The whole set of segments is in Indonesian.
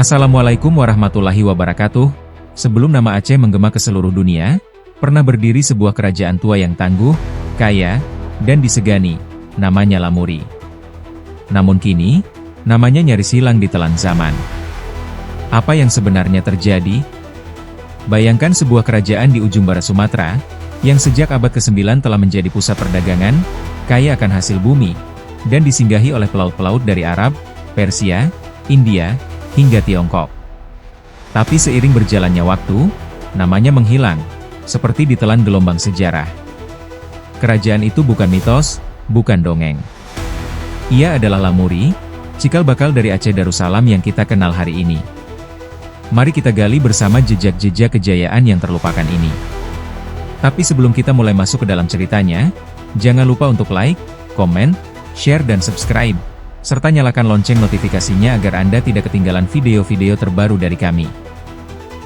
Assalamualaikum warahmatullahi wabarakatuh. Sebelum nama Aceh menggema ke seluruh dunia, pernah berdiri sebuah kerajaan tua yang tangguh, kaya, dan disegani, namanya Lamuri. Namun kini, namanya nyaris hilang ditelan zaman. Apa yang sebenarnya terjadi? Bayangkan sebuah kerajaan di ujung barat Sumatera, yang sejak abad ke-9 telah menjadi pusat perdagangan, kaya akan hasil bumi, dan disinggahi oleh pelaut-pelaut dari Arab, Persia, India, hingga Tiongkok. Tapi seiring berjalannya waktu, namanya menghilang, seperti ditelan gelombang sejarah. Kerajaan itu bukan mitos, bukan dongeng. Ia adalah Lamuri, cikal bakal dari Aceh Darussalam yang kita kenal hari ini. Mari kita gali bersama jejak-jejak kejayaan yang terlupakan ini. Tapi sebelum kita mulai masuk ke dalam ceritanya, jangan lupa untuk like, komen, share dan subscribe, serta nyalakan lonceng notifikasinya agar Anda tidak ketinggalan video-video terbaru dari kami.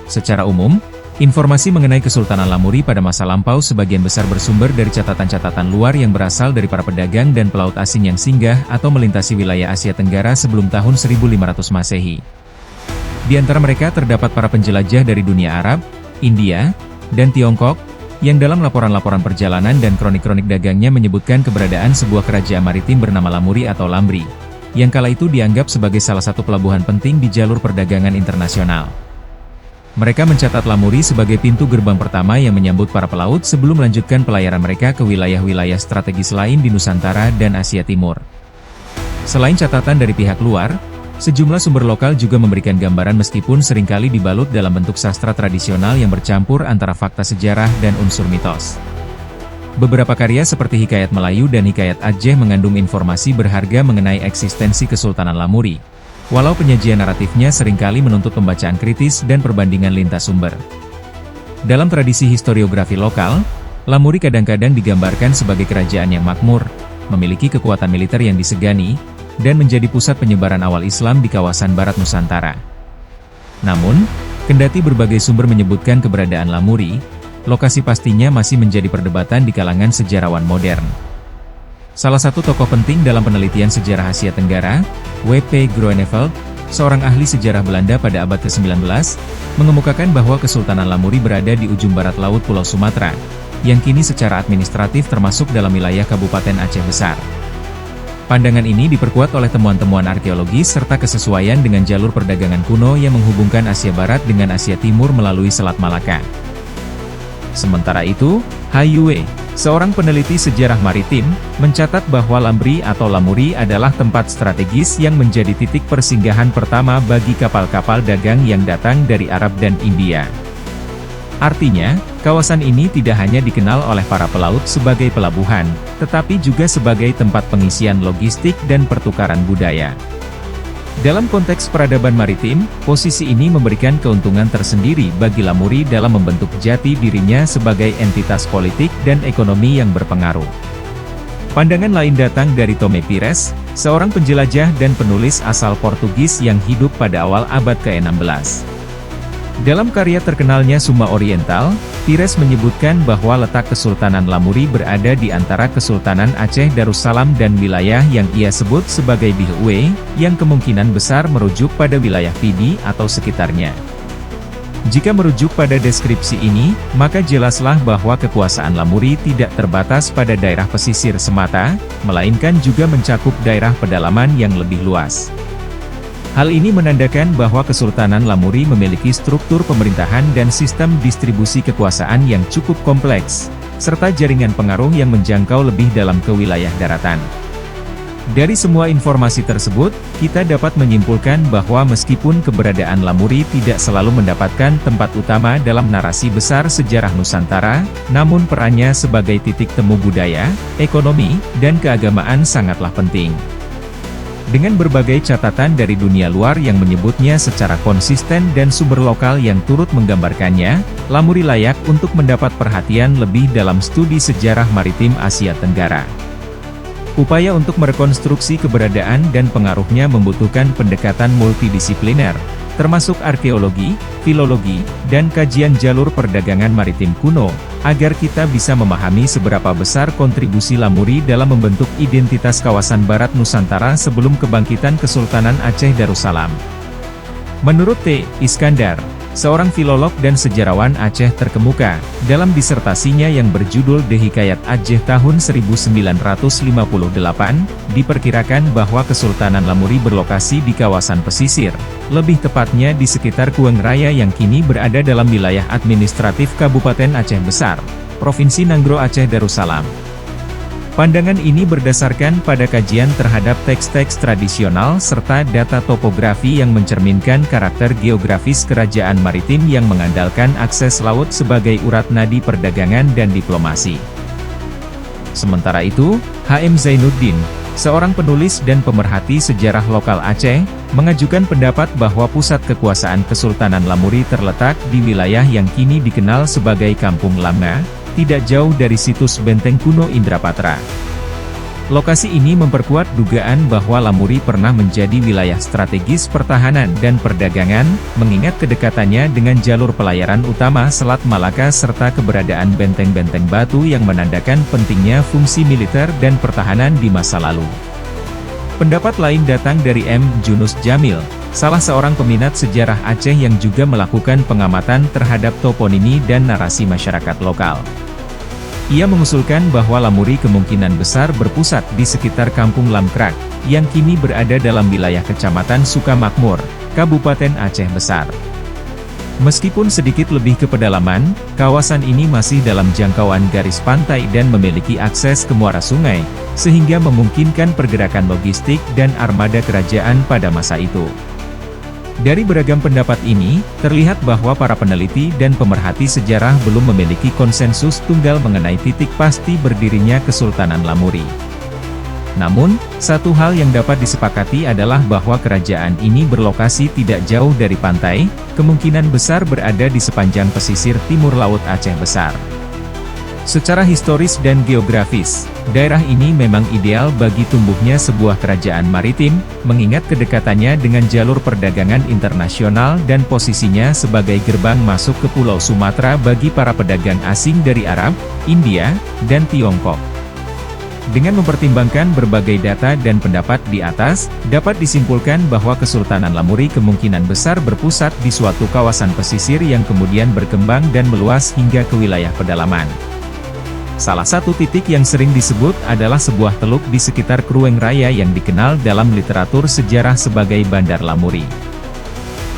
Secara umum, informasi mengenai Kesultanan Lamuri pada masa lampau sebagian besar bersumber dari catatan-catatan luar yang berasal dari para pedagang dan pelaut asing yang singgah atau melintasi wilayah Asia Tenggara sebelum tahun 1500 Masehi. Di antara mereka terdapat para penjelajah dari dunia Arab, India, dan Tiongkok, yang dalam laporan-laporan perjalanan dan kronik-kronik dagangnya menyebutkan keberadaan sebuah kerajaan maritim bernama Lamuri atau Lambri, yang kala itu dianggap sebagai salah satu pelabuhan penting di jalur perdagangan internasional. Mereka mencatat Lamuri sebagai pintu gerbang pertama yang menyambut para pelaut sebelum melanjutkan pelayaran mereka ke wilayah-wilayah strategis lain di Nusantara dan Asia Timur. Selain catatan dari pihak luar, sejumlah sumber lokal juga memberikan gambaran meskipun seringkali dibalut dalam bentuk sastra tradisional yang bercampur antara fakta sejarah dan unsur mitos. Beberapa karya seperti Hikayat Melayu dan Hikayat Aceh mengandung informasi berharga mengenai eksistensi Kesultanan Lamuri, walau penyajian naratifnya seringkali menuntut pembacaan kritis dan perbandingan lintas sumber. Dalam tradisi historiografi lokal, Lamuri kadang-kadang digambarkan sebagai kerajaan yang makmur, memiliki kekuatan militer yang disegani, dan menjadi pusat penyebaran awal Islam di kawasan barat Nusantara. Namun, kendati berbagai sumber menyebutkan keberadaan Lamuri, lokasi pastinya masih menjadi perdebatan di kalangan sejarawan modern. Salah satu tokoh penting dalam penelitian sejarah Asia Tenggara, W.P. Groeneveld, seorang ahli sejarah Belanda pada abad ke-19, mengemukakan bahwa Kesultanan Lamuri berada di ujung barat laut Pulau Sumatera, yang kini secara administratif termasuk dalam wilayah Kabupaten Aceh Besar. Pandangan ini diperkuat oleh temuan-temuan arkeologis serta kesesuaian dengan jalur perdagangan kuno yang menghubungkan Asia Barat dengan Asia Timur melalui Selat Malaka. Sementara itu, H.U.W., seorang peneliti sejarah maritim, mencatat bahwa Lambri atau Lamuri adalah tempat strategis yang menjadi titik persinggahan pertama bagi kapal-kapal dagang yang datang dari Arab dan India. Artinya, kawasan ini tidak hanya dikenal oleh para pelaut sebagai pelabuhan, tetapi juga sebagai tempat pengisian logistik dan pertukaran budaya. Dalam konteks peradaban maritim, posisi ini memberikan keuntungan tersendiri bagi Lamuri dalam membentuk jati dirinya sebagai entitas politik dan ekonomi yang berpengaruh. Pandangan lain datang dari Tome Pires, seorang penjelajah dan penulis asal Portugis yang hidup pada awal abad ke-16. Dalam karya terkenalnya Summa Oriental, Pires menyebutkan bahwa letak Kesultanan Lamuri berada di antara Kesultanan Aceh Darussalam dan wilayah yang ia sebut sebagai Bihue, yang kemungkinan besar merujuk pada wilayah Pidi atau sekitarnya. Jika merujuk pada deskripsi ini, maka jelaslah bahwa kekuasaan Lamuri tidak terbatas pada daerah pesisir semata, melainkan juga mencakup daerah pedalaman yang lebih luas. Hal ini menandakan bahwa Kesultanan Lamuri memiliki struktur pemerintahan dan sistem distribusi kekuasaan yang cukup kompleks, serta jaringan pengaruh yang menjangkau lebih dalam ke wilayah daratan. Dari semua informasi tersebut, kita dapat menyimpulkan bahwa meskipun keberadaan Lamuri tidak selalu mendapatkan tempat utama dalam narasi besar sejarah Nusantara, namun perannya sebagai titik temu budaya, ekonomi, dan keagamaan sangatlah penting. Dengan berbagai catatan dari dunia luar yang menyebutnya secara konsisten dan sumber lokal yang turut menggambarkannya, Lamuri layak untuk mendapat perhatian lebih dalam studi sejarah maritim Asia Tenggara. Upaya untuk merekonstruksi keberadaan dan pengaruhnya membutuhkan pendekatan multidisipliner, termasuk arkeologi, filologi, dan kajian jalur perdagangan maritim kuno, agar kita bisa memahami seberapa besar kontribusi Lamuri dalam membentuk identitas kawasan barat Nusantara sebelum kebangkitan Kesultanan Aceh Darussalam. Menurut T. Iskandar, seorang filolog dan sejarawan Aceh terkemuka, dalam disertasinya yang berjudul The Hikayat Aceh tahun 1958, diperkirakan bahwa Kesultanan Lamuri berlokasi di kawasan pesisir, lebih tepatnya di sekitar Kuweng Raya yang kini berada dalam wilayah administratif Kabupaten Aceh Besar, Provinsi Nanggro Aceh Darussalam. Pandangan ini berdasarkan pada kajian terhadap teks-teks tradisional serta data topografi yang mencerminkan karakter geografis kerajaan maritim yang mengandalkan akses laut sebagai urat nadi perdagangan dan diplomasi. Sementara itu, H.M. Zainuddin, seorang penulis dan pemerhati sejarah lokal Aceh, mengajukan pendapat bahwa pusat kekuasaan Kesultanan Lamuri terletak di wilayah yang kini dikenal sebagai Kampung Lama, tidak jauh dari situs benteng kuno Indrapatra. Lokasi ini memperkuat dugaan bahwa Lamuri pernah menjadi wilayah strategis pertahanan dan perdagangan, mengingat kedekatannya dengan jalur pelayaran utama Selat Malaka serta keberadaan benteng-benteng batu yang menandakan pentingnya fungsi militer dan pertahanan di masa lalu. Pendapat lain datang dari M. Junus Jamil, salah seorang peminat sejarah Aceh yang juga melakukan pengamatan terhadap toponimi dan narasi masyarakat lokal. Ia mengusulkan bahwa Lamuri kemungkinan besar berpusat di sekitar Kampung Lamkrak, yang kini berada dalam wilayah Kecamatan Sukamakmur, Kabupaten Aceh Besar. Meskipun sedikit lebih ke pedalaman, kawasan ini masih dalam jangkauan garis pantai dan memiliki akses ke muara sungai, sehingga memungkinkan pergerakan logistik dan armada kerajaan pada masa itu. Dari beragam pendapat ini, terlihat bahwa para peneliti dan pemerhati sejarah belum memiliki konsensus tunggal mengenai titik pasti berdirinya Kesultanan Lamuri. Namun, satu hal yang dapat disepakati adalah bahwa kerajaan ini berlokasi tidak jauh dari pantai, kemungkinan besar berada di sepanjang pesisir timur Laut Aceh Besar. Secara historis dan geografis, daerah ini memang ideal bagi tumbuhnya sebuah kerajaan maritim, mengingat kedekatannya dengan jalur perdagangan internasional dan posisinya sebagai gerbang masuk ke Pulau Sumatera bagi para pedagang asing dari Arab, India, dan Tiongkok. Dengan mempertimbangkan berbagai data dan pendapat di atas, dapat disimpulkan bahwa Kesultanan Lamuri kemungkinan besar berpusat di suatu kawasan pesisir yang kemudian berkembang dan meluas hingga ke wilayah pedalaman. Salah satu titik yang sering disebut adalah sebuah teluk di sekitar Kuweng Raya yang dikenal dalam literatur sejarah sebagai Bandar Lamuri.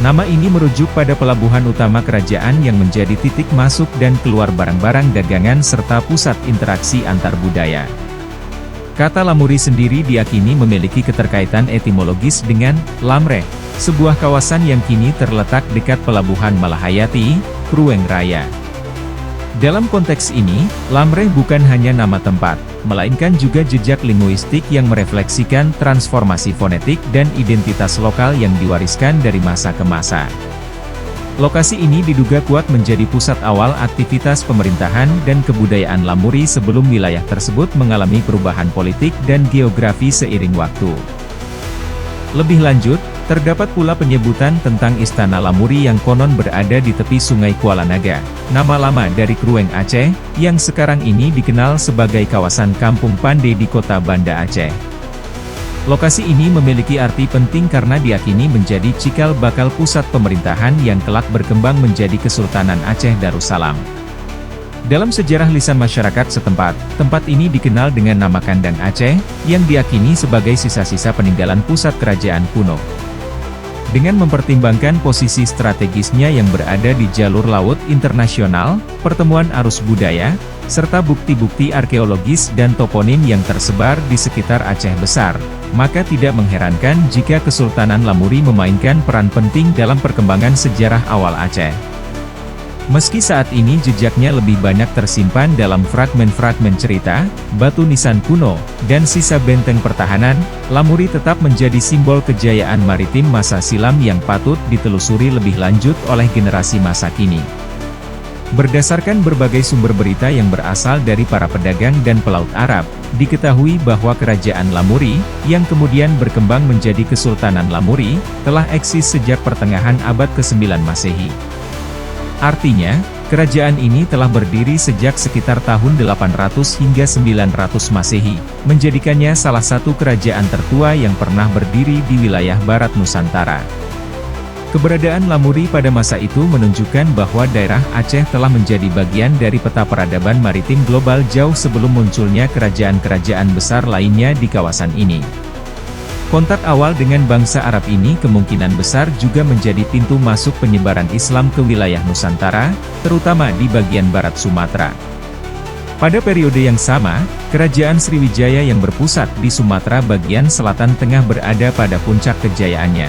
Nama ini merujuk pada pelabuhan utama kerajaan yang menjadi titik masuk dan keluar barang-barang dagangan serta pusat interaksi antar budaya. Kata Lamuri sendiri diyakini memiliki keterkaitan etimologis dengan Lamreh, sebuah kawasan yang kini terletak dekat pelabuhan Malahayati, Kuweng Raya. Dalam konteks ini, Lamreh bukan hanya nama tempat, melainkan juga jejak linguistik yang merefleksikan transformasi fonetik dan identitas lokal yang diwariskan dari masa ke masa. Lokasi ini diduga kuat menjadi pusat awal aktivitas pemerintahan dan kebudayaan Lamuri sebelum wilayah tersebut mengalami perubahan politik dan geografi seiring waktu. Lebih lanjut, terdapat pula penyebutan tentang Istana Lamuri yang konon berada di tepi Sungai Kuala Naga, nama lama dari Kuweng Aceh, yang sekarang ini dikenal sebagai kawasan Kampung Pandai di kota Banda Aceh. Lokasi ini memiliki arti penting karena diyakini menjadi cikal bakal pusat pemerintahan yang kelak berkembang menjadi Kesultanan Aceh Darussalam. Dalam sejarah lisan masyarakat setempat, tempat ini dikenal dengan nama Kandang Aceh, yang diyakini sebagai sisa-sisa peninggalan pusat kerajaan kuno. Dengan mempertimbangkan posisi strategisnya yang berada di jalur laut internasional, pertemuan arus budaya, serta bukti-bukti arkeologis dan toponim yang tersebar di sekitar Aceh Besar, maka tidak mengherankan jika Kesultanan Lamuri memainkan peran penting dalam perkembangan sejarah awal Aceh. Meski saat ini jejaknya lebih banyak tersimpan dalam fragmen-fragmen cerita, batu nisan kuno, dan sisa benteng pertahanan, Lamuri tetap menjadi simbol kejayaan maritim masa silam yang patut ditelusuri lebih lanjut oleh generasi masa kini. Berdasarkan berbagai sumber berita yang berasal dari para pedagang dan pelaut Arab, diketahui bahwa kerajaan Lamuri, yang kemudian berkembang menjadi Kesultanan Lamuri, telah eksis sejak pertengahan abad ke-9 Masehi. Artinya, kerajaan ini telah berdiri sejak sekitar tahun 800 hingga 900 Masehi, menjadikannya salah satu kerajaan tertua yang pernah berdiri di wilayah barat Nusantara. Keberadaan Lamuri pada masa itu menunjukkan bahwa daerah Aceh telah menjadi bagian dari peta peradaban maritim global jauh sebelum munculnya kerajaan-kerajaan besar lainnya di kawasan ini. Kontak awal dengan bangsa Arab ini kemungkinan besar juga menjadi pintu masuk penyebaran Islam ke wilayah Nusantara, terutama di bagian barat Sumatera. Pada periode yang sama, Kerajaan Sriwijaya yang berpusat di Sumatera bagian selatan tengah berada pada puncak kejayaannya.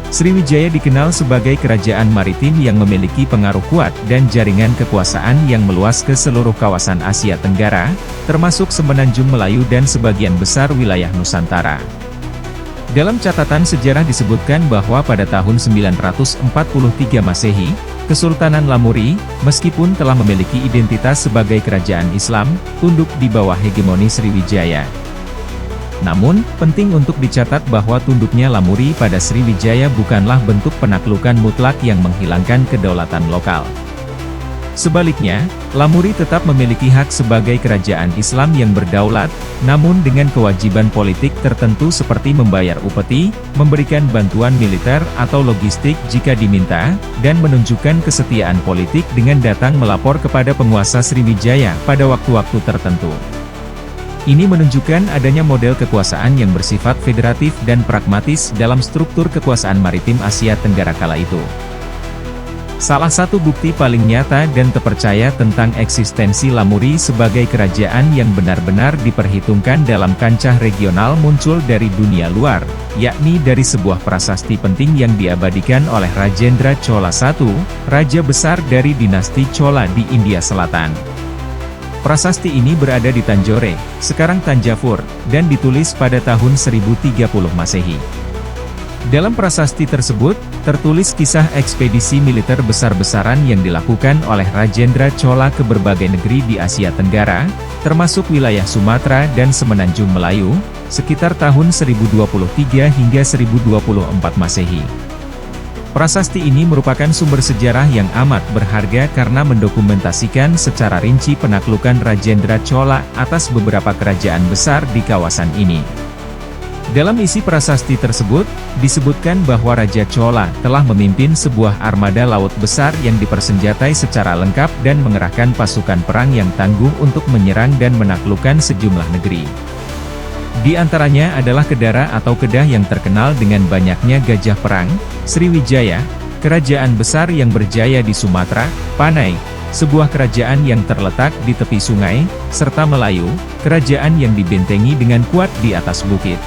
Sriwijaya dikenal sebagai kerajaan maritim yang memiliki pengaruh kuat dan jaringan kekuasaan yang meluas ke seluruh kawasan Asia Tenggara, termasuk Semenanjung Melayu dan sebagian besar wilayah Nusantara. Dalam catatan sejarah disebutkan bahwa pada tahun 943 Masehi, Kesultanan Lamuri, meskipun telah memiliki identitas sebagai kerajaan Islam, tunduk di bawah hegemoni Sriwijaya. Namun, penting untuk dicatat bahwa tunduknya Lamuri pada Sriwijaya bukanlah bentuk penaklukan mutlak yang menghilangkan kedaulatan lokal. Sebaliknya, Lamuri tetap memiliki hak sebagai kerajaan Islam yang berdaulat, namun dengan kewajiban politik tertentu seperti membayar upeti, memberikan bantuan militer atau logistik jika diminta, dan menunjukkan kesetiaan politik dengan datang melapor kepada penguasa Sriwijaya pada waktu-waktu tertentu. Ini menunjukkan adanya model kekuasaan yang bersifat federatif dan pragmatis dalam struktur kekuasaan maritim Asia Tenggara kala itu. Salah satu bukti paling nyata dan terpercaya tentang eksistensi Lamuri sebagai kerajaan yang benar-benar diperhitungkan dalam kancah regional muncul dari dunia luar, yakni dari sebuah prasasti penting yang diabadikan oleh Rajendra Chola I, Raja Besar dari dinasti Chola di India Selatan. Prasasti ini berada di Tanjore, sekarang Tanjavur, dan ditulis pada tahun 1030 Masehi. Dalam prasasti tersebut, tertulis kisah ekspedisi militer besar-besaran yang dilakukan oleh Rajendra Chola ke berbagai negeri di Asia Tenggara, termasuk wilayah Sumatera dan Semenanjung Melayu, sekitar tahun 1023 hingga 1024 Masehi. Prasasti ini merupakan sumber sejarah yang amat berharga karena mendokumentasikan secara rinci penaklukan Rajendra Chola atas beberapa kerajaan besar di kawasan ini. Dalam isi prasasti tersebut, disebutkan bahwa Raja Chola telah memimpin sebuah armada laut besar yang dipersenjatai secara lengkap dan mengerahkan pasukan perang yang tangguh untuk menyerang dan menaklukkan sejumlah negeri. Di antaranya adalah Kedara atau Kedah yang terkenal dengan banyaknya gajah perang, Sriwijaya, kerajaan besar yang berjaya di Sumatera, Panai, sebuah kerajaan yang terletak di tepi sungai, serta Melayu, kerajaan yang dibentengi dengan kuat di atas bukit.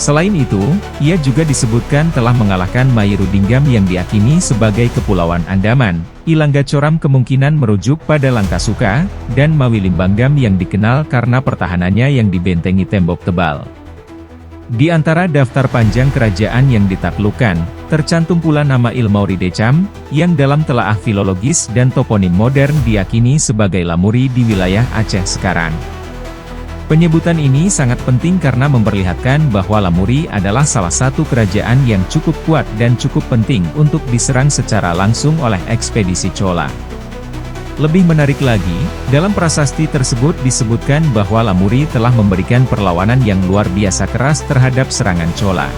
Selain itu, ia juga disebutkan telah mengalahkan Mayurudinggam yang diakini sebagai Kepulauan Andaman, Ilanggacoram kemungkinan merujuk pada Langkasuka, dan Mawillimbanggam yang dikenal karena pertahanannya yang dibentengi tembok tebal. Di antara daftar panjang kerajaan yang ditaklukkan, tercantum pula nama Ilmauridecam, yang dalam telaah filologis dan toponim modern diyakini sebagai Lamuri di wilayah Aceh sekarang. Penyebutan ini sangat penting karena memperlihatkan bahwa Lamuri adalah salah satu kerajaan yang cukup kuat dan cukup penting untuk diserang secara langsung oleh ekspedisi Chola. Lebih menarik lagi, dalam prasasti tersebut disebutkan bahwa Lamuri telah memberikan perlawanan yang luar biasa keras terhadap serangan Chola.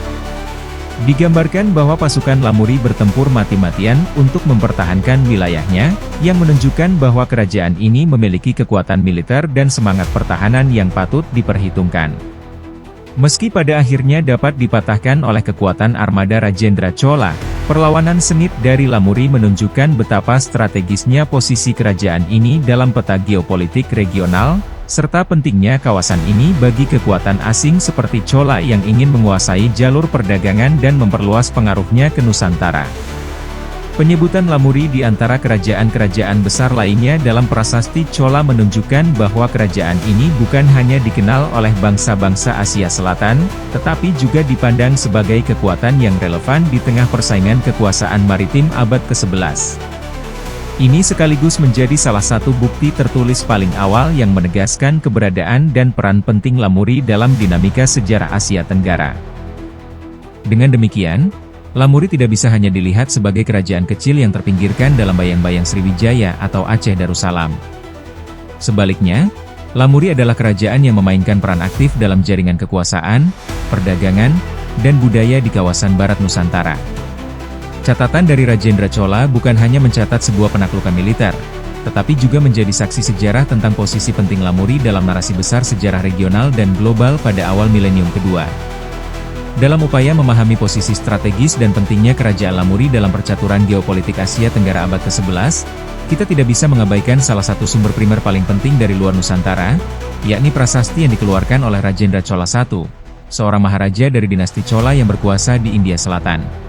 Digambarkan bahwa pasukan Lamuri bertempur mati-matian untuk mempertahankan wilayahnya, yang menunjukkan bahwa kerajaan ini memiliki kekuatan militer dan semangat pertahanan yang patut diperhitungkan. Meski pada akhirnya dapat dipatahkan oleh kekuatan armada Rajendra Chola, perlawanan sengit dari Lamuri menunjukkan betapa strategisnya posisi kerajaan ini dalam peta geopolitik regional, serta pentingnya kawasan ini bagi kekuatan asing seperti Chola yang ingin menguasai jalur perdagangan dan memperluas pengaruhnya ke Nusantara. Penyebutan Lamuri di antara kerajaan-kerajaan besar lainnya dalam prasasti Chola menunjukkan bahwa kerajaan ini bukan hanya dikenal oleh bangsa-bangsa Asia Selatan, tetapi juga dipandang sebagai kekuatan yang relevan di tengah persaingan kekuasaan maritim abad ke-11. Ini sekaligus menjadi salah satu bukti tertulis paling awal yang menegaskan keberadaan dan peran penting Lamuri dalam dinamika sejarah Asia Tenggara. Dengan demikian, Lamuri tidak bisa hanya dilihat sebagai kerajaan kecil yang terpinggirkan dalam bayang-bayang Sriwijaya atau Aceh Darussalam. Sebaliknya, Lamuri adalah kerajaan yang memainkan peran aktif dalam jaringan kekuasaan, perdagangan, dan budaya di kawasan barat Nusantara. Catatan dari Rajendra Chola bukan hanya mencatat sebuah penaklukan militer, tetapi juga menjadi saksi sejarah tentang posisi penting Lamuri dalam narasi besar sejarah regional dan global pada awal milenium kedua. Dalam upaya memahami posisi strategis dan pentingnya kerajaan Lamuri dalam percaturan geopolitik Asia Tenggara abad ke-11, kita tidak bisa mengabaikan salah satu sumber primer paling penting dari luar Nusantara, yakni prasasti yang dikeluarkan oleh Rajendra Chola I, seorang maharaja dari dinasti Chola yang berkuasa di India Selatan.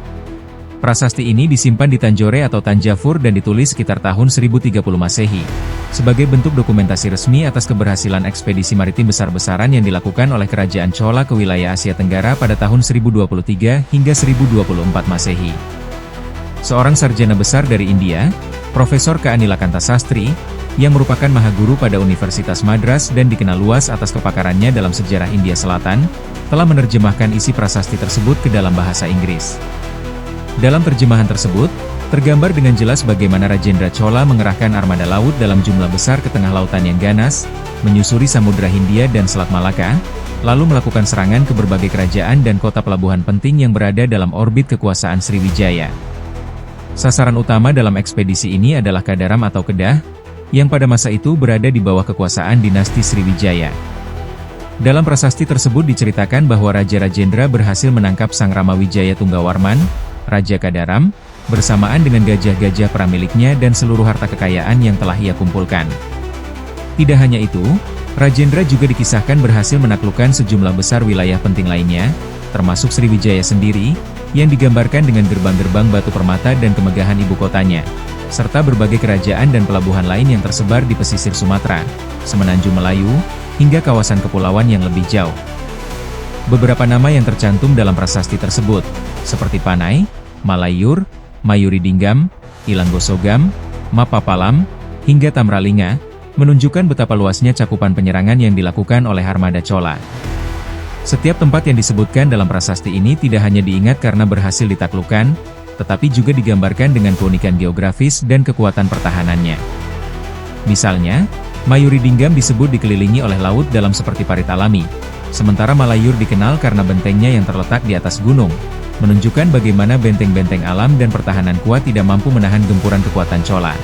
Prasasti ini disimpan di Tanjore atau Tanjavur dan ditulis sekitar tahun 1030 Masehi, sebagai bentuk dokumentasi resmi atas keberhasilan ekspedisi maritim besar-besaran yang dilakukan oleh Kerajaan Chola ke wilayah Asia Tenggara pada tahun 1023 hingga 1024 Masehi. Seorang sarjana besar dari India, Profesor K. Nilakanta Sastri, yang merupakan mahaguru pada Universitas Madras dan dikenal luas atas kepakarannya dalam sejarah India Selatan, telah menerjemahkan isi prasasti tersebut ke dalam bahasa Inggris. Dalam terjemahan tersebut, tergambar dengan jelas bagaimana Rajendra Chola mengerahkan armada laut dalam jumlah besar ke tengah lautan yang ganas, menyusuri Samudra Hindia dan Selat Malaka, lalu melakukan serangan ke berbagai kerajaan dan kota pelabuhan penting yang berada dalam orbit kekuasaan Sriwijaya. Sasaran utama dalam ekspedisi ini adalah Kadaram atau Kedah, yang pada masa itu berada di bawah kekuasaan dinasti Sriwijaya. Dalam prasasti tersebut diceritakan bahwa Raja Rajendra berhasil menangkap Sang Ramawijaya Tunggawarman, Raja Kadaram, bersamaan dengan gajah-gajah pramiliknya dan seluruh harta kekayaan yang telah ia kumpulkan. Tidak hanya itu, Rajendra juga dikisahkan berhasil menaklukkan sejumlah besar wilayah penting lainnya, termasuk Sriwijaya sendiri, yang digambarkan dengan gerbang-gerbang batu permata dan kemegahan ibu kotanya, serta berbagai kerajaan dan pelabuhan lain yang tersebar di pesisir Sumatera, Semenanjung Melayu, hingga kawasan kepulauan yang lebih jauh. Beberapa nama yang tercantum dalam prasasti tersebut, seperti Panai, Malayur, Mayuri Dinggam, Ilanggosogam, Mapapalam, hingga Tamralinga, menunjukkan betapa luasnya cakupan penyerangan yang dilakukan oleh armada Chola. Setiap tempat yang disebutkan dalam prasasti ini tidak hanya diingat karena berhasil ditaklukkan, tetapi juga digambarkan dengan keunikan geografis dan kekuatan pertahanannya. Misalnya, Mayuri Dinggam disebut dikelilingi oleh laut dalam seperti parit alami, sementara Malayur dikenal karena bentengnya yang terletak di atas gunung, menunjukkan bagaimana benteng-benteng alam dan pertahanan kuat tidak mampu menahan gempuran kekuatan Chola.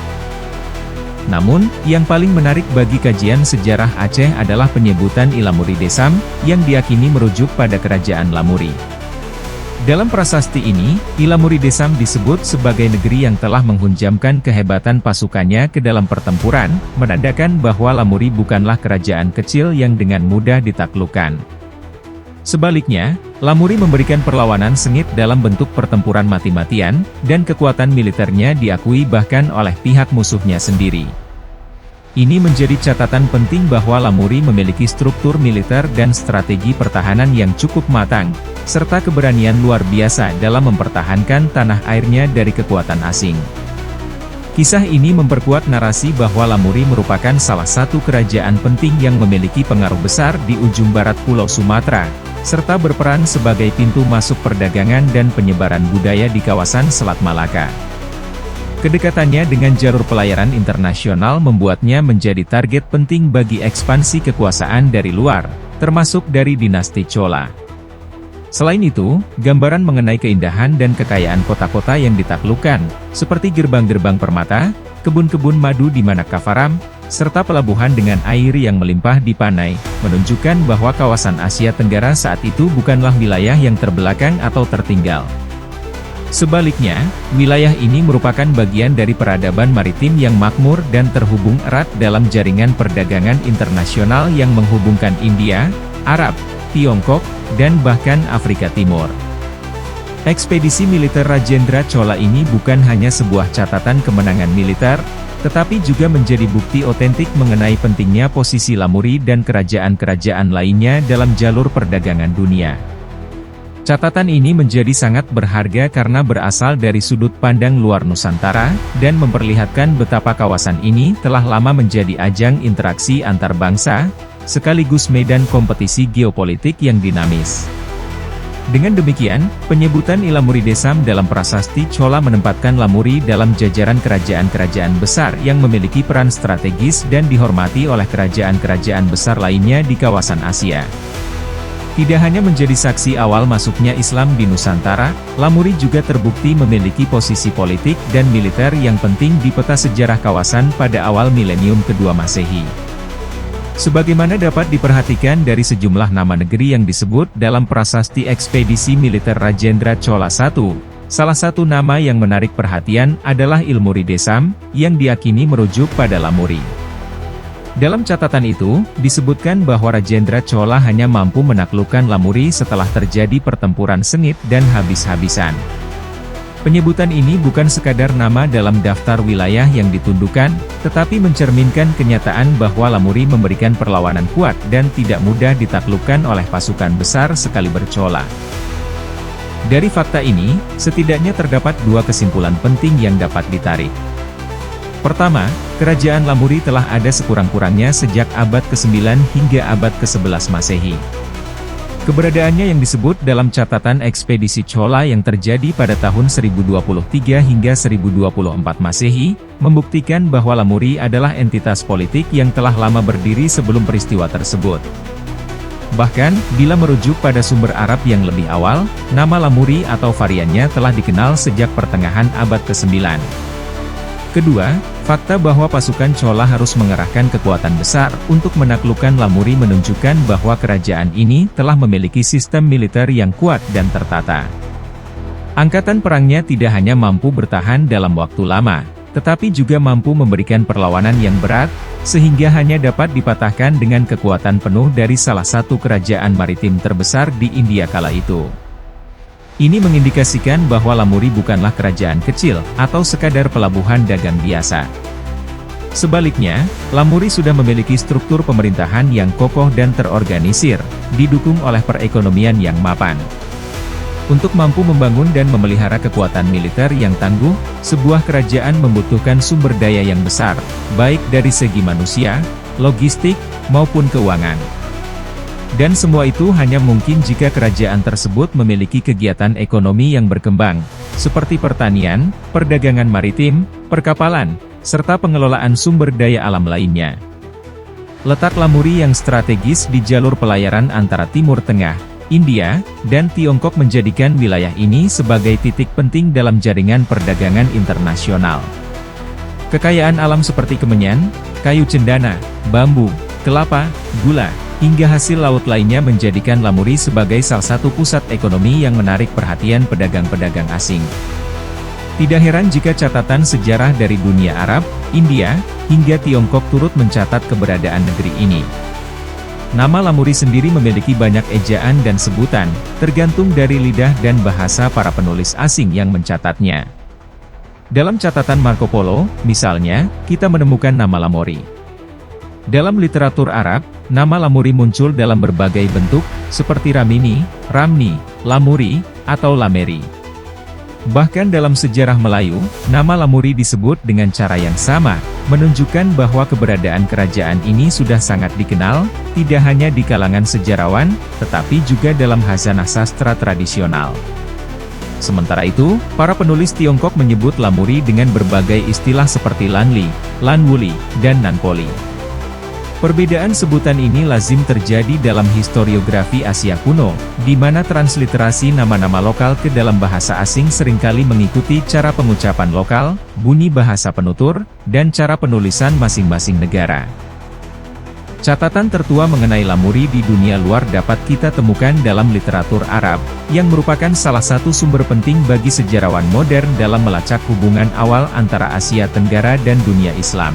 Namun, yang paling menarik bagi kajian sejarah Aceh adalah penyebutan Ilamuri Desam, yang diyakini merujuk pada kerajaan Lamuri. Dalam prasasti ini, Ilamuri Desam disebut sebagai negeri yang telah menghunjamkan kehebatan pasukannya ke dalam pertempuran, menandakan bahwa Lamuri bukanlah kerajaan kecil yang dengan mudah ditaklukkan. Sebaliknya, Lamuri memberikan perlawanan sengit dalam bentuk pertempuran mati-matian, dan kekuatan militernya diakui bahkan oleh pihak musuhnya sendiri. Ini menjadi catatan penting bahwa Lamuri memiliki struktur militer dan strategi pertahanan yang cukup matang, serta keberanian luar biasa dalam mempertahankan tanah airnya dari kekuatan asing. Kisah ini memperkuat narasi bahwa Lamuri merupakan salah satu kerajaan penting yang memiliki pengaruh besar di ujung barat Pulau Sumatera, serta berperan sebagai pintu masuk perdagangan dan penyebaran budaya di kawasan Selat Malaka. Kedekatannya dengan jalur pelayaran internasional membuatnya menjadi target penting bagi ekspansi kekuasaan dari luar, termasuk dari dinasti Chola. Selain itu, gambaran mengenai keindahan dan kekayaan kota-kota yang ditaklukkan, seperti gerbang-gerbang permata, kebun-kebun madu di Manakavaram, serta pelabuhan dengan air yang melimpah di Panai, menunjukkan bahwa kawasan Asia Tenggara saat itu bukanlah wilayah yang terbelakang atau tertinggal. Sebaliknya, wilayah ini merupakan bagian dari peradaban maritim yang makmur dan terhubung erat dalam jaringan perdagangan internasional yang menghubungkan India, Arab, Tiongkok, dan bahkan Afrika Timur. Ekspedisi militer Rajendra Chola ini bukan hanya sebuah catatan kemenangan militer, tetapi juga menjadi bukti otentik mengenai pentingnya posisi Lamuri dan kerajaan-kerajaan lainnya dalam jalur perdagangan dunia. Catatan ini menjadi sangat berharga karena berasal dari sudut pandang luar Nusantara, dan memperlihatkan betapa kawasan ini telah lama menjadi ajang interaksi antar bangsa, sekaligus medan kompetisi geopolitik yang dinamis. Dengan demikian, penyebutan Ilamuri Desam dalam prasasti Chola menempatkan Lamuri dalam jajaran kerajaan-kerajaan besar yang memiliki peran strategis dan dihormati oleh kerajaan-kerajaan besar lainnya di kawasan Asia. Tidak hanya menjadi saksi awal masuknya Islam di Nusantara, Lamuri juga terbukti memiliki posisi politik dan militer yang penting di peta sejarah kawasan pada awal milenium kedua Masehi. Sebagaimana dapat diperhatikan dari sejumlah nama negeri yang disebut dalam prasasti ekspedisi militer Rajendra Chola I, salah satu nama yang menarik perhatian adalah Ilmuri Desam, yang diyakini merujuk pada Lamuri. Dalam catatan itu, disebutkan bahwa Rajendra Chola hanya mampu menaklukkan Lamuri setelah terjadi pertempuran sengit dan habis-habisan. Penyebutan ini bukan sekadar nama dalam daftar wilayah yang ditundukkan, tetapi mencerminkan kenyataan bahwa Lamuri memberikan perlawanan kuat dan tidak mudah ditaklukkan oleh pasukan besar sekaliber Chola. Dari fakta ini, setidaknya terdapat dua kesimpulan penting yang dapat ditarik. Pertama, kerajaan Lamuri telah ada sekurang-kurangnya sejak abad ke-9 hingga abad ke-11 Masehi. Keberadaannya yang disebut dalam catatan ekspedisi Chola yang terjadi pada tahun 1023 hingga 1024 Masehi, membuktikan bahwa Lamuri adalah entitas politik yang telah lama berdiri sebelum peristiwa tersebut. Bahkan, bila merujuk pada sumber Arab yang lebih awal, nama Lamuri atau variannya telah dikenal sejak pertengahan abad ke-9. Kedua, fakta bahwa pasukan Chola harus mengerahkan kekuatan besar untuk menaklukkan Lamuri menunjukkan bahwa kerajaan ini telah memiliki sistem militer yang kuat dan tertata. Angkatan perangnya tidak hanya mampu bertahan dalam waktu lama, tetapi juga mampu memberikan perlawanan yang berat, sehingga hanya dapat dipatahkan dengan kekuatan penuh dari salah satu kerajaan maritim terbesar di India kala itu. Ini mengindikasikan bahwa Lamuri bukanlah kerajaan kecil, atau sekadar pelabuhan dagang biasa. Sebaliknya, Lamuri sudah memiliki struktur pemerintahan yang kokoh dan terorganisir, didukung oleh perekonomian yang mapan. Untuk mampu membangun dan memelihara kekuatan militer yang tangguh, sebuah kerajaan membutuhkan sumber daya yang besar, baik dari segi manusia, logistik, maupun keuangan. Dan semua itu hanya mungkin jika kerajaan tersebut memiliki kegiatan ekonomi yang berkembang, seperti pertanian, perdagangan maritim, perkapalan, serta pengelolaan sumber daya alam lainnya. Letak Lamuri yang strategis di jalur pelayaran antara Timur Tengah, India, dan Tiongkok menjadikan wilayah ini sebagai titik penting dalam jaringan perdagangan internasional. Kekayaan alam seperti kemenyan, kayu cendana, bambu, kelapa, gula, hingga hasil laut lainnya menjadikan Lamuri sebagai salah satu pusat ekonomi yang menarik perhatian pedagang-pedagang asing. Tidak heran jika catatan sejarah dari dunia Arab, India, hingga Tiongkok turut mencatat keberadaan negeri ini. Nama Lamuri sendiri memiliki banyak ejaan dan sebutan, tergantung dari lidah dan bahasa para penulis asing yang mencatatnya. Dalam catatan Marco Polo, misalnya, kita menemukan nama Lamuri. Dalam literatur Arab, nama Lamuri muncul dalam berbagai bentuk, seperti Ramini, Ramni, Lamuri, atau Lameri. Bahkan dalam sejarah Melayu, nama Lamuri disebut dengan cara yang sama, menunjukkan bahwa keberadaan kerajaan ini sudah sangat dikenal, tidak hanya di kalangan sejarawan, tetapi juga dalam khazanah sastra tradisional. Sementara itu, para penulis Tiongkok menyebut Lamuri dengan berbagai istilah seperti Lanli, Lanwuli, dan Nanpoli. Perbedaan sebutan ini lazim terjadi dalam historiografi Asia kuno, di mana transliterasi nama-nama lokal ke dalam bahasa asing seringkali mengikuti cara pengucapan lokal, bunyi bahasa penutur, dan cara penulisan masing-masing negara. Catatan tertua mengenai Lamuri di dunia luar dapat kita temukan dalam literatur Arab, yang merupakan salah satu sumber penting bagi sejarawan modern dalam melacak hubungan awal antara Asia Tenggara dan dunia Islam.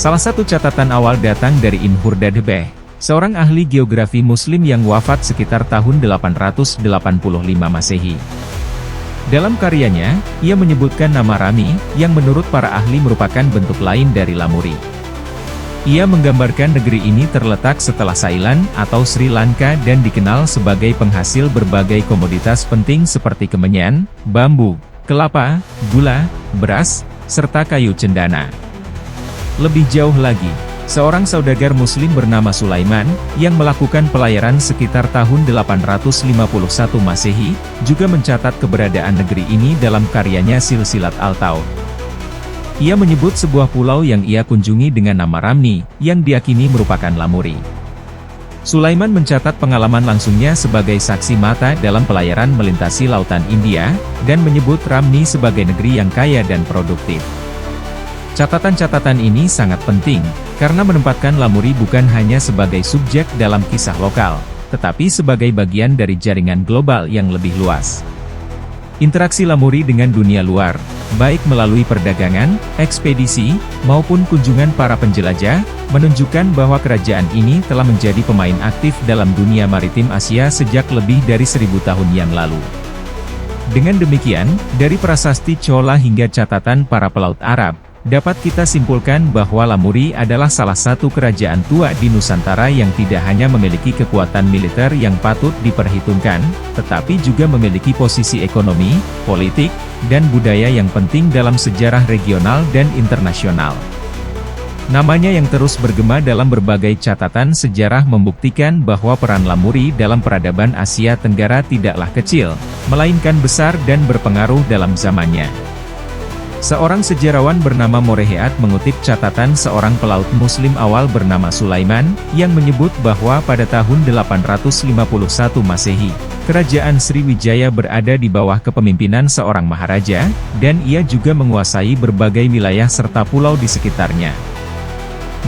Salah satu catatan awal datang dari Ibn Hurdadbeh, seorang ahli geografi Muslim yang wafat sekitar tahun 885 Masehi. Dalam karyanya, ia menyebutkan nama Rami, yang menurut para ahli merupakan bentuk lain dari Lamuri. Ia menggambarkan negeri ini terletak setelah Thailand atau Sri Lanka dan dikenal sebagai penghasil berbagai komoditas penting seperti kemenyan, bambu, kelapa, gula, beras, serta kayu cendana. Lebih jauh lagi, seorang saudagar Muslim bernama Sulaiman, yang melakukan pelayaran sekitar tahun 851 Masehi, juga mencatat keberadaan negeri ini dalam karyanya Silsilat Al-Taud. Ia menyebut sebuah pulau yang ia kunjungi dengan nama Ramni, yang diyakini merupakan Lamuri. Sulaiman mencatat pengalaman langsungnya sebagai saksi mata dalam pelayaran melintasi lautan India, dan menyebut Ramni sebagai negeri yang kaya dan produktif. Catatan-catatan ini sangat penting, karena menempatkan Lamuri bukan hanya sebagai subjek dalam kisah lokal, tetapi sebagai bagian dari jaringan global yang lebih luas. Interaksi Lamuri dengan dunia luar, baik melalui perdagangan, ekspedisi, maupun kunjungan para penjelajah, menunjukkan bahwa kerajaan ini telah menjadi pemain aktif dalam dunia maritim Asia sejak lebih dari 1000 tahun yang lalu. Dengan demikian, dari prasasti Chola hingga catatan para pelaut Arab, dapat kita simpulkan bahwa Lamuri adalah salah satu kerajaan tua di Nusantara yang tidak hanya memiliki kekuatan militer yang patut diperhitungkan, tetapi juga memiliki posisi ekonomi, politik, dan budaya yang penting dalam sejarah regional dan internasional. Namanya yang terus bergema dalam berbagai catatan sejarah membuktikan bahwa peran Lamuri dalam peradaban Asia Tenggara tidaklah kecil, melainkan besar dan berpengaruh dalam zamannya. Seorang sejarawan bernama Morehead mengutip catatan seorang pelaut Muslim awal bernama Sulaiman, yang menyebut bahwa pada tahun 851 Masehi, Kerajaan Sriwijaya berada di bawah kepemimpinan seorang maharaja, dan ia juga menguasai berbagai wilayah serta pulau di sekitarnya.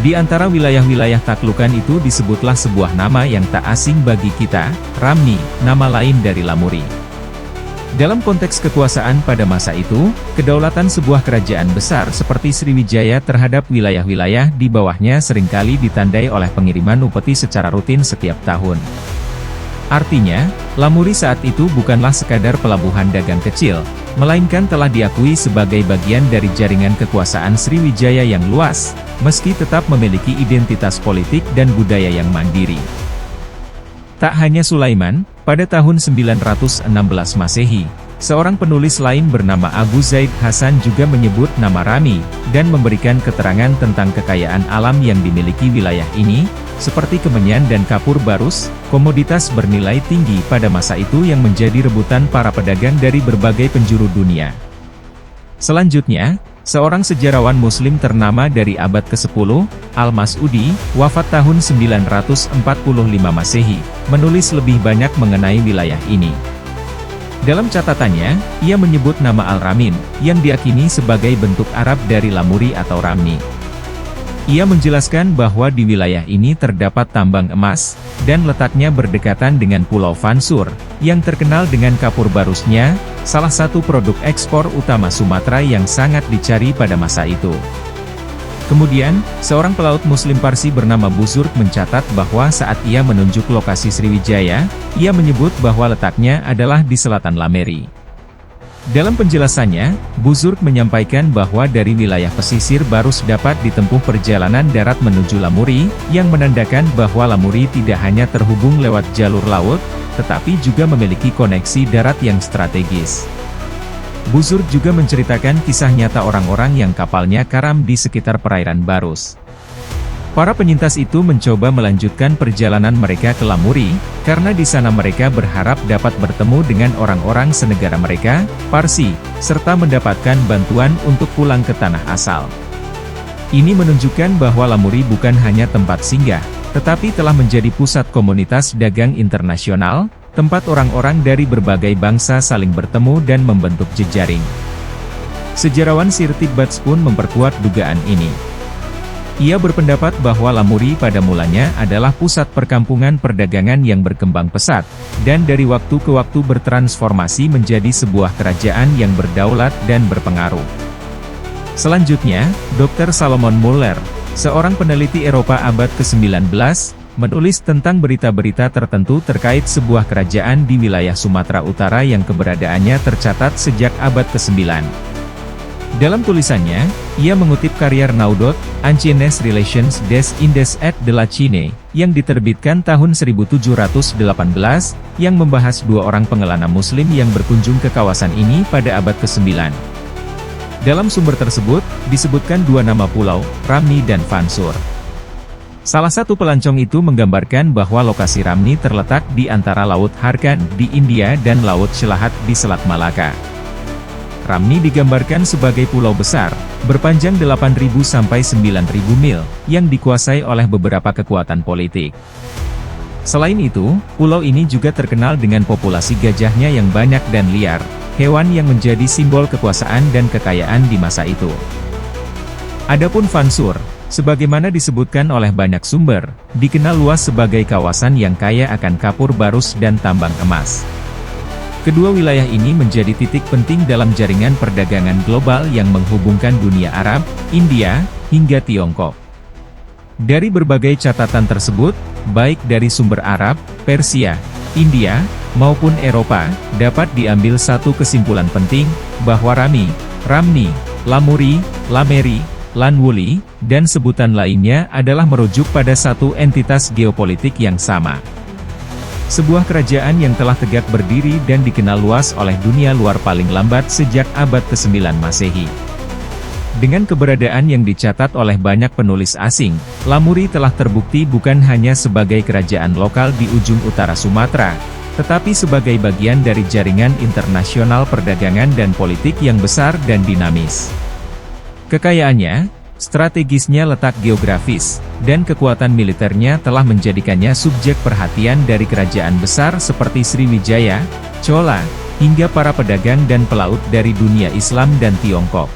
Di antara wilayah-wilayah taklukan itu disebutlah sebuah nama yang tak asing bagi kita, Ramni, nama lain dari Lamuri. Dalam konteks kekuasaan pada masa itu, kedaulatan sebuah kerajaan besar seperti Sriwijaya terhadap wilayah-wilayah di bawahnya seringkali ditandai oleh pengiriman upeti secara rutin setiap tahun. Artinya, Lamuri saat itu bukanlah sekadar pelabuhan dagang kecil, melainkan telah diakui sebagai bagian dari jaringan kekuasaan Sriwijaya yang luas, meski tetap memiliki identitas politik dan budaya yang mandiri. Tak hanya Sulaiman, pada tahun 916 Masehi, seorang penulis lain bernama Abu Zaid Hasan juga menyebut nama Rami, dan memberikan keterangan tentang kekayaan alam yang dimiliki wilayah ini, seperti kemenyan dan kapur barus, komoditas bernilai tinggi pada masa itu yang menjadi rebutan para pedagang dari berbagai penjuru dunia. Selanjutnya, seorang sejarawan Muslim ternama dari abad ke-10, Al-Mas'udi, wafat tahun 945 Masehi, menulis lebih banyak mengenai wilayah ini. Dalam catatannya, ia menyebut nama Al-Ramin, yang diyakini sebagai bentuk Arab dari Lamuri atau Ramni. Ia menjelaskan bahwa di wilayah ini terdapat tambang emas, dan letaknya berdekatan dengan Pulau Fansur, yang terkenal dengan kapur barusnya, salah satu produk ekspor utama Sumatera yang sangat dicari pada masa itu. Kemudian, seorang pelaut Muslim Parsi bernama Buzurg mencatat bahwa saat ia menunjuk lokasi Sriwijaya, ia menyebut bahwa letaknya adalah di selatan Lameri. Dalam penjelasannya, Buzurg menyampaikan bahwa dari wilayah pesisir Barus dapat ditempuh perjalanan darat menuju Lamuri, yang menandakan bahwa Lamuri tidak hanya terhubung lewat jalur laut, tetapi juga memiliki koneksi darat yang strategis. Buzurg juga menceritakan kisah nyata orang-orang yang kapalnya karam di sekitar perairan Barus. Para penyintas itu mencoba melanjutkan perjalanan mereka ke Lamuri, karena di sana mereka berharap dapat bertemu dengan orang-orang senegara mereka, Parsi, serta mendapatkan bantuan untuk pulang ke tanah asal. Ini menunjukkan bahwa Lamuri bukan hanya tempat singgah, tetapi telah menjadi pusat komunitas dagang internasional, tempat orang-orang dari berbagai bangsa saling bertemu dan membentuk jejaring. Sejarawan Sir Tibbats pun memperkuat dugaan ini. Ia berpendapat bahwa Lamuri pada mulanya adalah pusat perkampungan perdagangan yang berkembang pesat, dan dari waktu ke waktu bertransformasi menjadi sebuah kerajaan yang berdaulat dan berpengaruh. Selanjutnya, Dr. Salomon Muller, seorang peneliti Eropa abad ke-19, menulis tentang berita-berita tertentu terkait sebuah kerajaan di wilayah Sumatera Utara yang keberadaannya tercatat sejak abad ke-9. Dalam tulisannya, ia mengutip karya Naudot, Anciennes Relations des Indes et de la Chine, yang diterbitkan tahun 1718, yang membahas dua orang pengelana Muslim yang berkunjung ke kawasan ini pada abad ke-9. Dalam sumber tersebut, disebutkan dua nama pulau, Ramni dan Fansur. Salah satu pelancong itu menggambarkan bahwa lokasi Ramni terletak di antara Laut Harkan di India dan Laut Selahat di Selat Malaka. Ramni digambarkan sebagai pulau besar, berpanjang 8.000 sampai 9.000 mil, yang dikuasai oleh beberapa kekuatan politik. Selain itu, pulau ini juga terkenal dengan populasi gajahnya yang banyak dan liar, hewan yang menjadi simbol kekuasaan dan kekayaan di masa itu. Adapun Vansur, sebagaimana disebutkan oleh banyak sumber, dikenal luas sebagai kawasan yang kaya akan kapur barus dan tambang emas. Kedua wilayah ini menjadi titik penting dalam jaringan perdagangan global yang menghubungkan dunia Arab, India, hingga Tiongkok. Dari berbagai catatan tersebut, baik dari sumber Arab, Persia, India, maupun Eropa, dapat diambil satu kesimpulan penting, bahwa Ramni, Lamuri, Lameri, Lanwuli, dan sebutan lainnya adalah merujuk pada satu entitas geopolitik yang sama. Sebuah kerajaan yang telah tegak berdiri dan dikenal luas oleh dunia luar paling lambat sejak abad ke-9 Masehi. Dengan keberadaan yang dicatat oleh banyak penulis asing, Lamuri telah terbukti bukan hanya sebagai kerajaan lokal di ujung utara Sumatera, tetapi sebagai bagian dari jaringan internasional perdagangan dan politik yang besar dan dinamis. Kekayaannya, strategisnya letak geografis, dan kekuatan militernya telah menjadikannya subjek perhatian dari kerajaan besar seperti Sriwijaya, Chola, hingga para pedagang dan pelaut dari dunia Islam dan Tiongkok.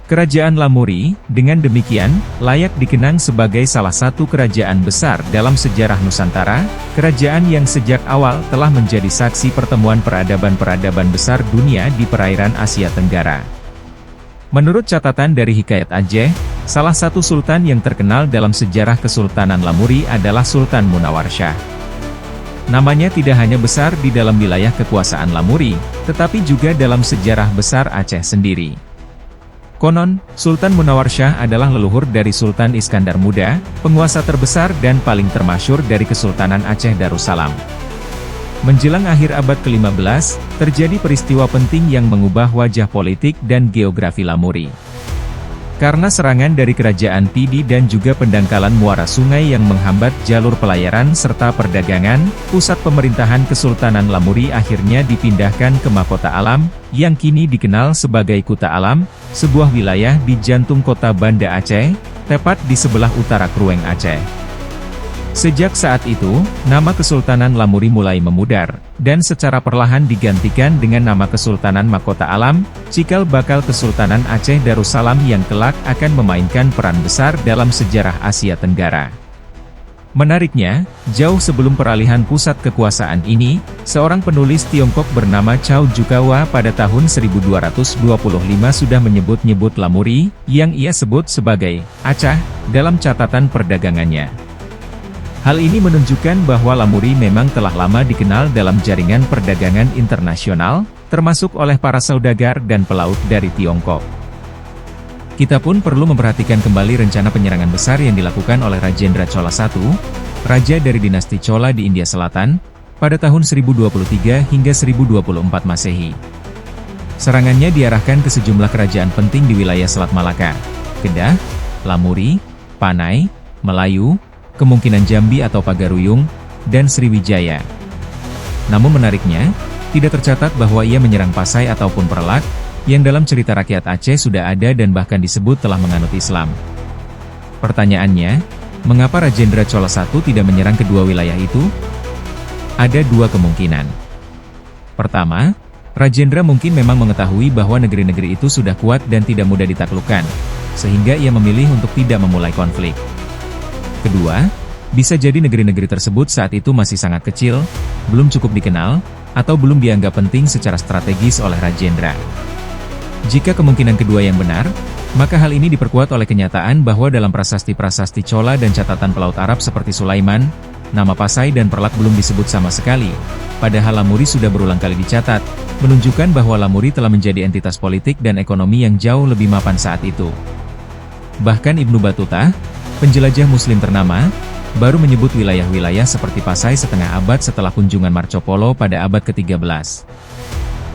Kerajaan Lamuri, dengan demikian, layak dikenang sebagai salah satu kerajaan besar dalam sejarah Nusantara, kerajaan yang sejak awal telah menjadi saksi pertemuan peradaban-peradaban besar dunia di perairan Asia Tenggara. Menurut catatan dari Hikayat Aceh, salah satu sultan yang terkenal dalam sejarah Kesultanan Lamuri adalah Sultan Munawarsyah. Namanya tidak hanya besar di dalam wilayah kekuasaan Lamuri, tetapi juga dalam sejarah besar Aceh sendiri. Konon, Sultan Munawarsyah adalah leluhur dari Sultan Iskandar Muda, penguasa terbesar dan paling termasyhur dari Kesultanan Aceh Darussalam. Menjelang akhir abad ke-15, terjadi peristiwa penting yang mengubah wajah politik dan geografi Lamuri. Karena serangan dari kerajaan Pidi dan juga pendangkalan muara sungai yang menghambat jalur pelayaran serta perdagangan, pusat pemerintahan Kesultanan Lamuri akhirnya dipindahkan ke Mahkota Alam, yang kini dikenal sebagai Kuta Alam, sebuah wilayah di jantung kota Banda Aceh, tepat di sebelah utara Krueng Aceh. Sejak saat itu, nama Kesultanan Lamuri mulai memudar, dan secara perlahan digantikan dengan nama Kesultanan Mahkota Alam, cikal bakal Kesultanan Aceh Darussalam yang kelak akan memainkan peran besar dalam sejarah Asia Tenggara. Menariknya, jauh sebelum peralihan pusat kekuasaan ini, seorang penulis Tiongkok bernama Chow Jukawa pada tahun 1225 sudah menyebut-nyebut Lamuri, yang ia sebut sebagai Aceh, dalam catatan perdagangannya. Hal ini menunjukkan bahwa Lamuri memang telah lama dikenal dalam jaringan perdagangan internasional, termasuk oleh para saudagar dan pelaut dari Tiongkok. Kita pun perlu memperhatikan kembali rencana penyerangan besar yang dilakukan oleh Rajendra Chola I, raja dari dinasti Chola di India Selatan, pada tahun 1023 hingga 1024 Masehi. Serangannya diarahkan ke sejumlah kerajaan penting di wilayah Selat Malaka, Kedah, Lamuri, Panai, Melayu, kemungkinan Jambi atau Pagaruyung, dan Sriwijaya. Namun menariknya, tidak tercatat bahwa ia menyerang Pasai ataupun Perlak, yang dalam cerita rakyat Aceh sudah ada dan bahkan disebut telah menganut Islam. Pertanyaannya, mengapa Rajendra Chola I tidak menyerang kedua wilayah itu? Ada dua kemungkinan. Pertama, Rajendra mungkin memang mengetahui bahwa negeri-negeri itu sudah kuat dan tidak mudah ditaklukkan, sehingga ia memilih untuk tidak memulai konflik. Kedua, bisa jadi negeri-negeri tersebut saat itu masih sangat kecil, belum cukup dikenal, atau belum dianggap penting secara strategis oleh Rajendra. Jika kemungkinan kedua yang benar, maka hal ini diperkuat oleh kenyataan bahwa dalam prasasti-prasasti Chola dan catatan pelaut Arab seperti Sulaiman, nama Pasai dan Perlak belum disebut sama sekali, padahal Lamuri sudah berulang kali dicatat, menunjukkan bahwa Lamuri telah menjadi entitas politik dan ekonomi yang jauh lebih mapan saat itu. Bahkan Ibnu Battuta, penjelajah Muslim ternama, baru menyebut wilayah-wilayah seperti Pasai setengah abad setelah kunjungan Marco Polo pada abad ke-13.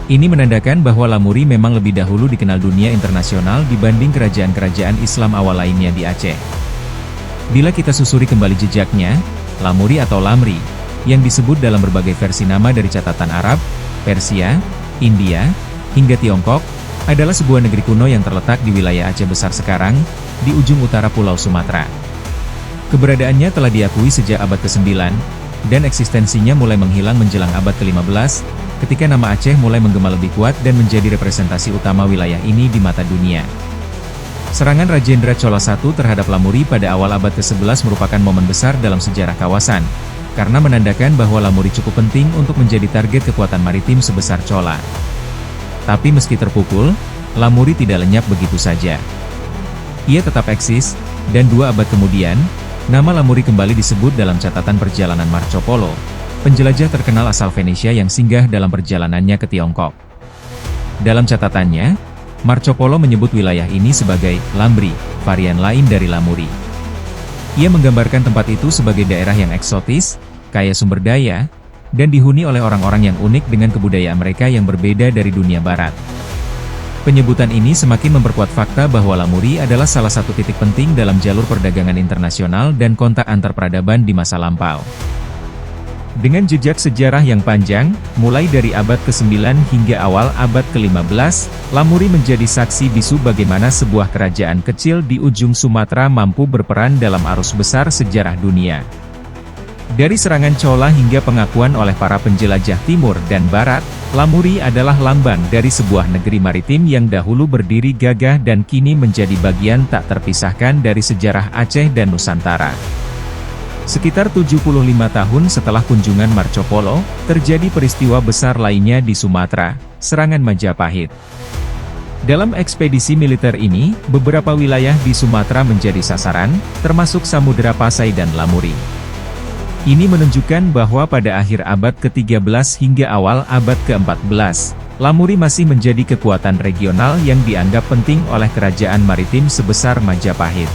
Ini menandakan bahwa Lamuri memang lebih dahulu dikenal dunia internasional dibanding kerajaan-kerajaan Islam awal lainnya di Aceh. Bila kita susuri kembali jejaknya, Lamuri atau Lamri, yang disebut dalam berbagai versi nama dari catatan Arab, Persia, India, hingga Tiongkok, adalah sebuah negeri kuno yang terletak di wilayah Aceh besar sekarang, di ujung utara Pulau Sumatera. Keberadaannya telah diakui sejak abad ke-9, dan eksistensinya mulai menghilang menjelang abad ke-15, ketika nama Aceh mulai menggema lebih kuat dan menjadi representasi utama wilayah ini di mata dunia. Serangan Rajendra Chola I terhadap Lamuri pada awal abad ke-11 merupakan momen besar dalam sejarah kawasan, karena menandakan bahwa Lamuri cukup penting untuk menjadi target kekuatan maritim sebesar Chola. Tapi meski terpukul, Lamuri tidak lenyap begitu saja. Ia tetap eksis, dan 2 abad kemudian, nama Lamuri kembali disebut dalam catatan perjalanan Marco Polo, penjelajah terkenal asal Venesia yang singgah dalam perjalanannya ke Tiongkok. Dalam catatannya, Marco Polo menyebut wilayah ini sebagai Lambri, varian lain dari Lamuri. Ia menggambarkan tempat itu sebagai daerah yang eksotis, kaya sumber daya, dan dihuni oleh orang-orang yang unik dengan kebudayaan mereka yang berbeda dari dunia barat. Penyebutan ini semakin memperkuat fakta bahwa Lamuri adalah salah satu titik penting dalam jalur perdagangan internasional dan kontak antar peradaban di masa lampau. Dengan jejak sejarah yang panjang, mulai dari abad ke-9 hingga awal abad ke-15, Lamuri menjadi saksi bisu bagaimana sebuah kerajaan kecil di ujung Sumatera mampu berperan dalam arus besar sejarah dunia. Dari serangan Chola hingga pengakuan oleh para penjelajah timur dan barat, Lamuri adalah lambang dari sebuah negeri maritim yang dahulu berdiri gagah dan kini menjadi bagian tak terpisahkan dari sejarah Aceh dan Nusantara. Sekitar 75 tahun setelah kunjungan Marco Polo, terjadi peristiwa besar lainnya di Sumatera, serangan Majapahit. Dalam ekspedisi militer ini, beberapa wilayah di Sumatera menjadi sasaran, termasuk Samudera Pasai dan Lamuri. Ini menunjukkan bahwa pada akhir abad ke-13 hingga awal abad ke-14, Lamuri masih menjadi kekuatan regional yang dianggap penting oleh kerajaan maritim sebesar Majapahit.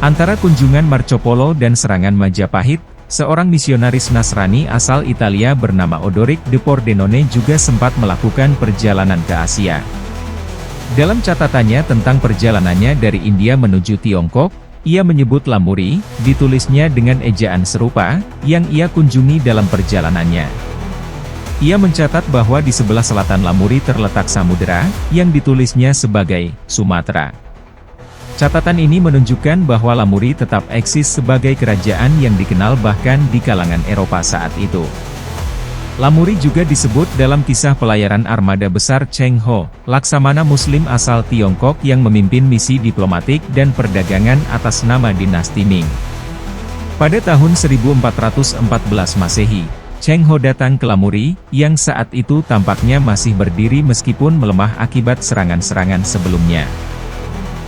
Antara kunjungan Marco Polo dan serangan Majapahit, seorang misionaris Nasrani asal Italia bernama Odoric de Pordenone juga sempat melakukan perjalanan ke Asia. Dalam catatannya tentang perjalanannya dari India menuju Tiongkok, ia menyebut Lamuri, ditulisnya dengan ejaan serupa, yang ia kunjungi dalam perjalanannya. Ia mencatat bahwa di sebelah selatan Lamuri terletak samudera, yang ditulisnya sebagai Sumatera. Catatan ini menunjukkan bahwa Lamuri tetap eksis sebagai kerajaan yang dikenal bahkan di kalangan Eropa saat itu. Lamuri juga disebut dalam kisah pelayaran armada besar Cheng Ho, laksamana Muslim asal Tiongkok yang memimpin misi diplomatik dan perdagangan atas nama dinasti Ming. Pada tahun 1414 Masehi, Cheng Ho datang ke Lamuri, yang saat itu tampaknya masih berdiri meskipun melemah akibat serangan-serangan sebelumnya.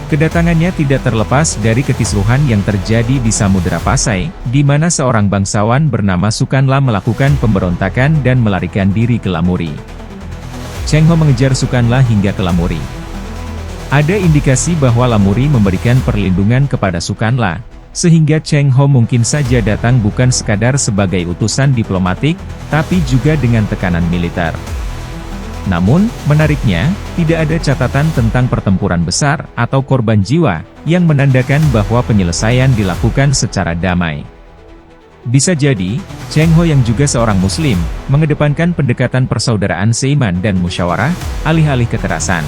Kedatangannya tidak terlepas dari kekisruhan yang terjadi di Samudera Pasai, di mana seorang bangsawan bernama Sukanla melakukan pemberontakan dan melarikan diri ke Lamuri. Cheng Ho mengejar Sukanla hingga ke Lamuri. Ada indikasi bahwa Lamuri memberikan perlindungan kepada Sukanla, sehingga Cheng Ho mungkin saja datang bukan sekadar sebagai utusan diplomatik, tapi juga dengan tekanan militer. Namun, menariknya, tidak ada catatan tentang pertempuran besar atau korban jiwa, yang menandakan bahwa penyelesaian dilakukan secara damai. Bisa jadi, Cheng Ho yang juga seorang Muslim, mengedepankan pendekatan persaudaraan seiman dan musyawarah, alih-alih kekerasan.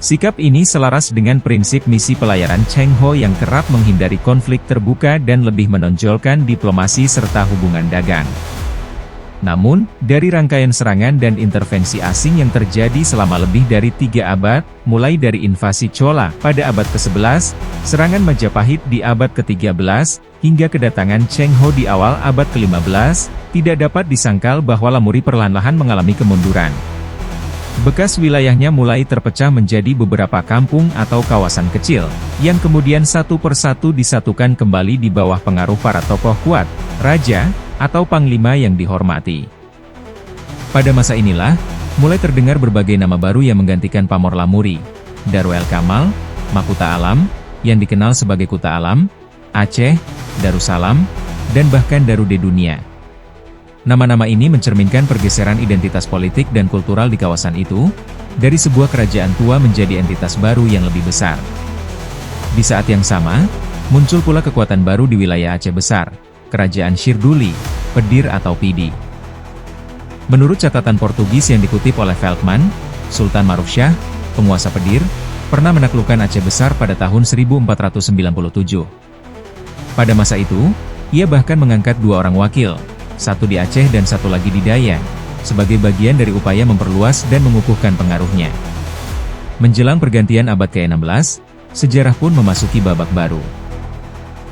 Sikap ini selaras dengan prinsip misi pelayaran Cheng Ho yang kerap menghindari konflik terbuka dan lebih menonjolkan diplomasi serta hubungan dagang. Namun, dari rangkaian serangan dan intervensi asing yang terjadi selama lebih dari 3 abad, mulai dari invasi Chola pada abad ke-11, serangan Majapahit di abad ke-13, hingga kedatangan Cheng Ho di awal abad ke-15, tidak dapat disangkal bahwa Lamuri perlahan-lahan mengalami kemunduran. Bekas wilayahnya mulai terpecah menjadi beberapa kampung atau kawasan kecil, yang kemudian satu persatu disatukan kembali di bawah pengaruh para tokoh kuat, raja, atau panglima yang dihormati. Pada masa inilah, mulai terdengar berbagai nama baru yang menggantikan pamor Lamuri: Darul Kamal, Makuta Alam, yang dikenal sebagai Kuta Alam, Aceh, Darussalam, dan bahkan Darude Dunia. Nama-nama ini mencerminkan pergeseran identitas politik dan kultural di kawasan itu, dari sebuah kerajaan tua menjadi entitas baru yang lebih besar. Di saat yang sama, muncul pula kekuatan baru di wilayah Aceh Besar, Kerajaan Syirduli, Pedir atau Pidi. Menurut catatan Portugis yang dikutip oleh Veltman, Sultan Maruf-Syah, penguasa Pedir, pernah menaklukkan Aceh Besar pada tahun 1497. Pada masa itu, Ia bahkan mengangkat 2 orang wakil, satu di Aceh dan satu lagi di Dayak, sebagai bagian dari upaya memperluas dan mengukuhkan pengaruhnya. Menjelang pergantian abad ke-16, sejarah pun memasuki babak baru.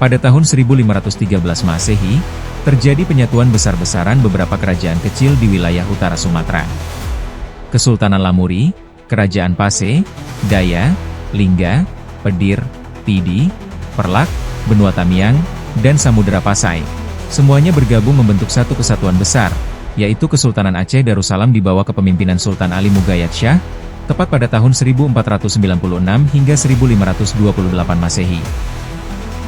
Pada tahun 1513 Masehi, terjadi penyatuan besar-besaran beberapa kerajaan kecil di wilayah utara Sumatera. Kesultanan Lamuri, Kerajaan Pase, Daya, Lingga, Pedir, Pidi, Perlak, Benua Tamiang, dan Samudera Pasai. Semuanya bergabung membentuk satu kesatuan besar, yaitu Kesultanan Aceh Darussalam di bawah kepemimpinan Sultan Ali Mughayat Shah, tepat pada tahun 1496 hingga 1528 Masehi.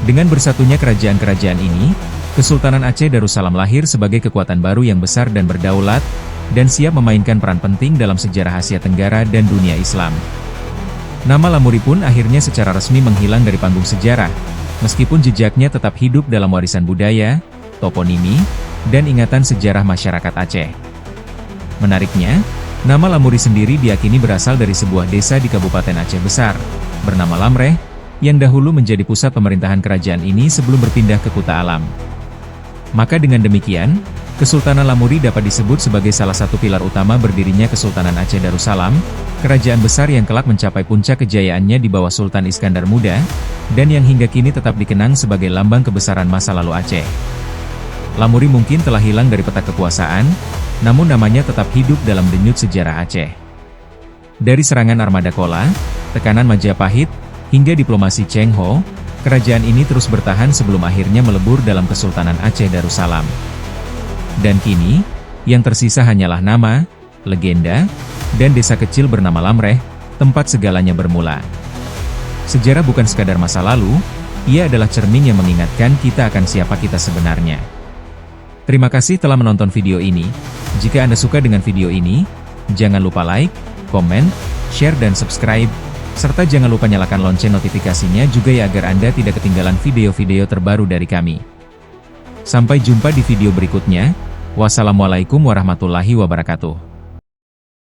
Dengan bersatunya kerajaan-kerajaan ini, Kesultanan Aceh Darussalam lahir sebagai kekuatan baru yang besar dan berdaulat, dan siap memainkan peran penting dalam sejarah Asia Tenggara dan dunia Islam. Nama Lamuri pun akhirnya secara resmi menghilang dari panggung sejarah, meskipun jejaknya tetap hidup dalam warisan budaya, toponimi, dan ingatan sejarah masyarakat Aceh. Menariknya, nama Lamuri sendiri diyakini berasal dari sebuah desa di Kabupaten Aceh Besar, bernama Lamreh, yang dahulu menjadi pusat pemerintahan kerajaan ini sebelum berpindah ke Kuta Alam. Maka dengan demikian, Kesultanan Lamuri dapat disebut sebagai salah satu pilar utama berdirinya Kesultanan Aceh Darussalam, kerajaan besar yang kelak mencapai puncak kejayaannya di bawah Sultan Iskandar Muda, dan yang hingga kini tetap dikenang sebagai lambang kebesaran masa lalu Aceh. Lamuri mungkin telah hilang dari peta kekuasaan, namun namanya tetap hidup dalam denyut sejarah Aceh. Dari serangan armada Kola, tekanan Majapahit, hingga diplomasi Cheng Ho, kerajaan ini terus bertahan sebelum akhirnya melebur dalam Kesultanan Aceh Darussalam. Dan kini, yang tersisa hanyalah nama, legenda, dan desa kecil bernama Lamreh, tempat segalanya bermula. Sejarah bukan sekadar masa lalu, ia adalah cermin yang mengingatkan kita akan siapa kita sebenarnya. Terima kasih telah menonton video ini. Jika Anda suka dengan video ini, jangan lupa like, komen, share dan subscribe, serta jangan lupa nyalakan lonceng notifikasinya juga ya agar Anda tidak ketinggalan video-video terbaru dari kami. Sampai jumpa di video berikutnya. Wassalamualaikum warahmatullahi wabarakatuh.